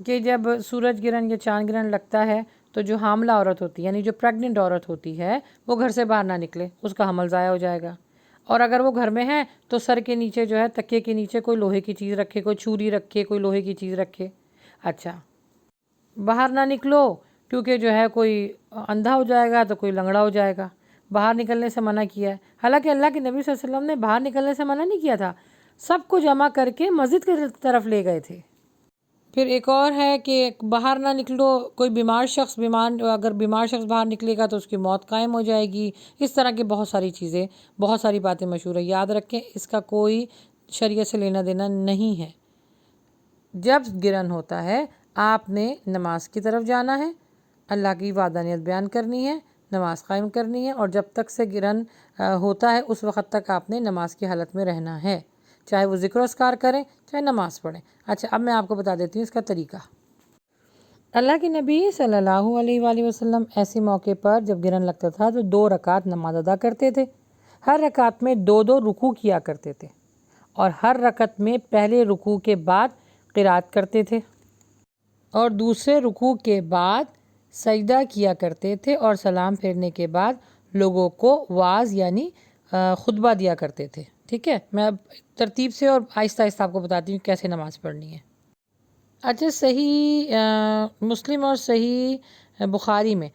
کہ جب سورج گرہن یا چاند گرہن لگتا ہے تو جو حاملہ عورت ہوتی ہے یعنی جو پریگننٹ عورت ہوتی ہے وہ گھر سے باہر نہ نکلے، اس کا حمل ضائع ہو جائے گا۔ اور اگر وہ گھر میں ہے تو سر کے نیچے جو ہے تکیے کے نیچے کوئی لوہے کی چیز رکھے، کوئی چھری رکھے، کوئی لوہے کی چیز رکھے۔ اچھا، باہر نہ نکلو کیونکہ جو ہے کوئی اندھا ہو جائے گا تو کوئی لنگڑا ہو جائے گا، باہر نکلنے سے منع کیا ہے۔ حالانکہ اللہ کے نبی صلی اللہ علیہ وسلم نے باہر نکلنے سے منع نہیں کیا تھا، سب کو جمع کر کے مسجد کی طرف لے گئے تھے۔ پھر ایک اور ہے کہ باہر نہ نکلو، کوئی بیمار شخص اگر بیمار شخص باہر نکلے گا تو اس کی موت قائم ہو جائے گی۔ اس طرح کی بہت ساری چیزیں، بہت ساری باتیں مشہور ہیں، یاد رکھیں اس کا کوئی شریعت سے لینا دینا نہیں ہے۔ جب گرہن ہوتا ہے آپ نے نماز کی طرف جانا ہے، اللہ کی وحدانیت بیان کرنی ہے، نماز قائم کرنی ہے، اور جب تک سے گرہن ہوتا ہے اس وقت تک آپ نے نماز کی حالت میں رہنا ہے، چاہے وہ ذکر و اذکار کریں چاہے نماز پڑھیں۔ اچھا، اب میں آپ کو بتا دیتی ہوں اس کا طریقہ۔ اللہ کے نبی صلی اللہ علیہ وآلہ وسلم ایسے موقع پر جب گرہن لگتا تھا تو 2 رکعت نماز ادا کرتے تھے، ہر رکعت میں 2 رکوع کیا کرتے تھے، اور ہر رکعت میں پہلے رکوع کے بعد قرات کرتے تھے اور دوسرے رکوع کے بعد سجدہ کیا کرتے تھے، اور سلام پھیرنے کے بعد لوگوں کو واعظ یعنی خطبہ دیا کرتے تھے۔ ٹھیک ہے، میں اب ترتیب سے اور آہستہ آہستہ آپ کو بتاتی ہوں کیسے نماز پڑھنی ہے۔ اچھا، صحیح مسلم اور صحیح بخاری میں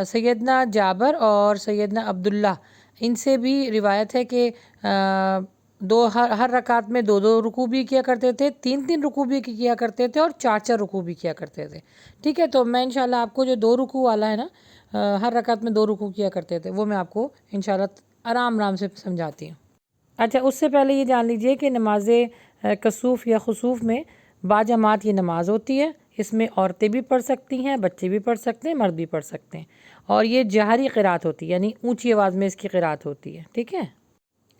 سیدنا جابر اور سیدنا عبداللہ ان سے بھی روایت ہے کہ ہر رکعت میں 2 رکوع بھی کیا کرتے تھے، 3 رکوع بھی کیا کرتے تھے، اور 4 رکوع بھی کیا کرتے تھے۔ ٹھیک ہے، تو میں انشاءاللہ آپ کو جو 2 رکوع والا ہے نا، ہر رکعت میں 2 رکوع کیا کرتے تھے، وہ میں آپ کو انشاءاللہ آرام سے سمجھاتی ہوں۔ اچھا، اس سے پہلے یہ جان لیجئے کہ نماز کسوف یا خسوف میں باجماعت یہ نماز ہوتی ہے، اس میں عورتیں بھی پڑھ سکتی ہیں، بچے بھی پڑھ سکتے ہیں، مرد بھی پڑھ سکتے ہیں، اور یہ جہری قرات ہوتی ہے یعنی اونچی آواز میں اس کی قرات ہوتی ہے۔ ٹھیک ہے،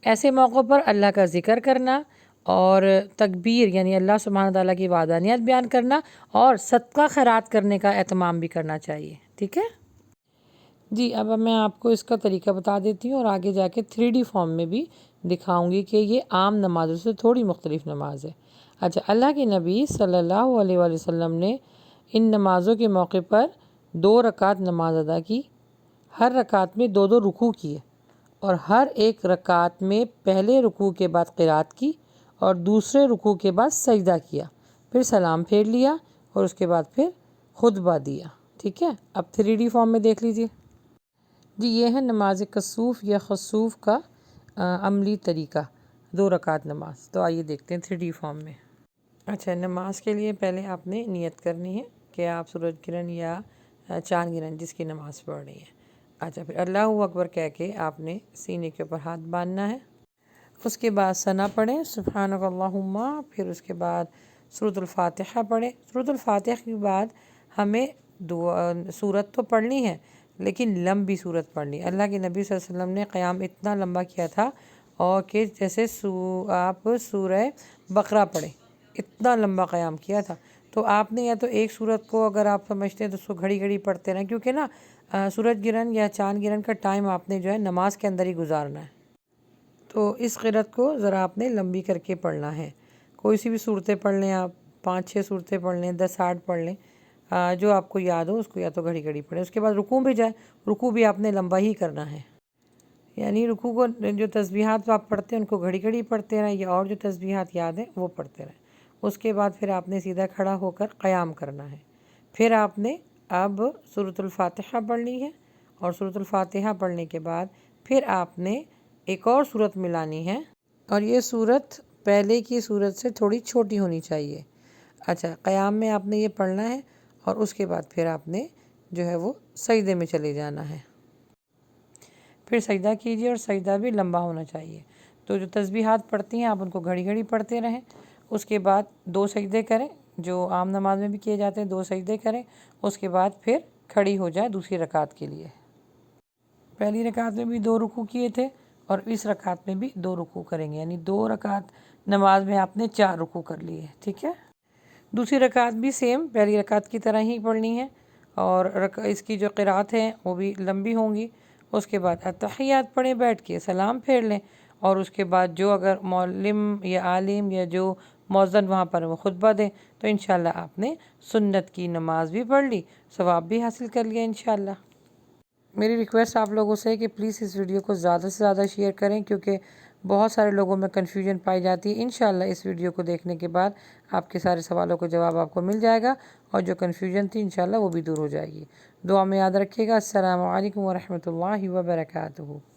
ایسے موقعوں پر اللہ کا ذکر کرنا اور تکبیر یعنی اللہ سبحانہ تعالیٰ کی وحدانیت بیان کرنا اور صدقہ خیرات کرنے کا اہتمام بھی کرنا چاہیے۔ ٹھیک ہے جی، اب میں آپ کو اس کا طریقہ بتا دیتی ہوں، اور آگے جا کے 3D فارم میں بھی دکھاؤں گی کہ یہ عام نمازوں سے تھوڑی مختلف نماز ہے۔ اچھا، اللہ کے نبی صلی اللہ علیہ وآلہ وسلم نے ان نمازوں کے موقع پر 2 رکعت نماز ادا کی، ہر رکعت میں 2 رکوع کیے، اور ہر ایک رکعت میں پہلے رکوع کے بعد قرات کی اور دوسرے رکوع کے بعد سجدہ کیا، پھر سلام پھیر لیا اور اس کے بعد پھر خطبہ دیا۔ ٹھیک ہے، اب 3D فارم میں دیکھ لیجیے۔ جی، یہ ہے نماز کسوف یا خسوف کا عملی طریقہ، 2 رکعت نماز۔ تو آئیے دیکھتے ہیں 3D فارم میں۔ اچھا، نماز کے لیے پہلے آپ نے نیت کرنی ہے کہ آپ سورج گرہن یا چاند گرہن جس کی نماز پڑھ رہی ہیں۔ اچھا، پھر اللہ اکبر کہہ کے آپ نے سینے کے اوپر ہاتھ باندھنا ہے، اس کے بعد ثنا پڑھیں سبحانک اللہم، پھر اس کے بعد سورۃ الفاتحہ پڑھیں۔ سورۃ الفاتحہ کے بعد ہمیں سورت تو پڑھنی ہے لیکن لمبی سورت پڑھنی ہے۔ اللہ کے نبی صلی اللہ علیہ وسلم نے قیام اتنا لمبا کیا تھا، اور کہ جیسے آپ سورہ بقرہ پڑھیں، اتنا لمبا قیام کیا تھا۔ تو آپ نے یا تو ایک سورت کو اگر آپ سمجھتے ہیں تو اس کو گھڑی گھڑی پڑھتے رہیں، کیونکہ نا سورج گرہن یا چاند گرہن کا ٹائم آپ نے جو ہے نماز کے اندر ہی گزارنا ہے، تو اس قرات کو ذرا آپ نے لمبی کر کے پڑھنا ہے۔ کوئی سی بھی صورتیں پڑھ لیں آپ، 5-6 صورتیں پڑھ لیں، 10 8 پڑھ لیں، جو آپ کو یاد ہو اس کو یا تو گھڑی گھڑی پڑھیں۔ اس کے بعد رکوع بھی جائے، رکوع بھی آپ نے لمبا ہی کرنا ہے، یعنی رکوع کو جو تسبیحات آپ پڑھتے ہیں ان کو گھڑی گھڑی پڑھتے رہیں، یا اور جو تسبیحات یاد ہیں وہ پڑھتے رہیں۔ اس کے بعد پھر آپ نے سیدھا کھڑا ہو کر قیام کرنا ہے، پھر آپ نے اب سورۃ الفاتحہ پڑھنی ہے، اور سورۃ الفاتحہ پڑھنے کے بعد پھر آپ نے ایک اور سورت ملانی ہے، اور یہ سورت پہلے کی سورت سے تھوڑی چھوٹی ہونی چاہیے۔ اچھا، قیام میں آپ نے یہ پڑھنا ہے، اور اس کے بعد پھر آپ نے جو ہے وہ سجدے میں چلے جانا ہے، پھر سجدہ کیجیے، اور سجدہ بھی لمبا ہونا چاہیے۔ تو جو تسبیحات پڑھتی ہیں آپ ان کو گھڑی گھڑی پڑھتے رہیں، اس کے بعد 2 سجدے کریں جو عام نماز میں بھی کیے جاتے ہیں، 2 سجدے کریں، اس کے بعد پھر کھڑی ہو جائیں دوسری رکعت کے لیے۔ پہلی رکعت میں بھی 2 رکوع کیے تھے، اور اس رکعت میں بھی 2 رکوع کریں گے، یعنی 2 رکعت نماز میں آپ نے 4 رکوع کر لیے۔ ٹھیک ہے، دوسری رکعت بھی سیم پہلی رکعت کی طرح ہی پڑھنی ہے، اور اس کی جو قرات ہیں وہ بھی لمبی ہوں گی۔ اس کے بعد اتحیات پڑھیں بیٹھ کے، سلام پھیر لیں، اور اس کے بعد جو اگر معلم یا عالم یا جو مؤذن وہاں پر وہ خطبہ دیں، تو انشاءاللہ آپ نے سنت کی نماز بھی پڑھ لی، ثواب بھی حاصل کر لیا انشاءاللہ۔ میری ریکویسٹ آپ لوگوں سے ہے کہ پلیز اس ویڈیو کو زیادہ سے زیادہ شیئر کریں، کیونکہ بہت سارے لوگوں میں کنفیوژن پائی جاتی ہے۔ انشاءاللہ اس ویڈیو کو دیکھنے کے بعد آپ کے سارے سوالوں کا جواب آپ کو مل جائے گا، اور جو کنفیوژن تھی انشاءاللہ وہ بھی دور ہو جائے گی۔ دعا میں یاد رکھیے گا۔ السلام علیکم ورحمۃ اللہ وبرکاتہ۔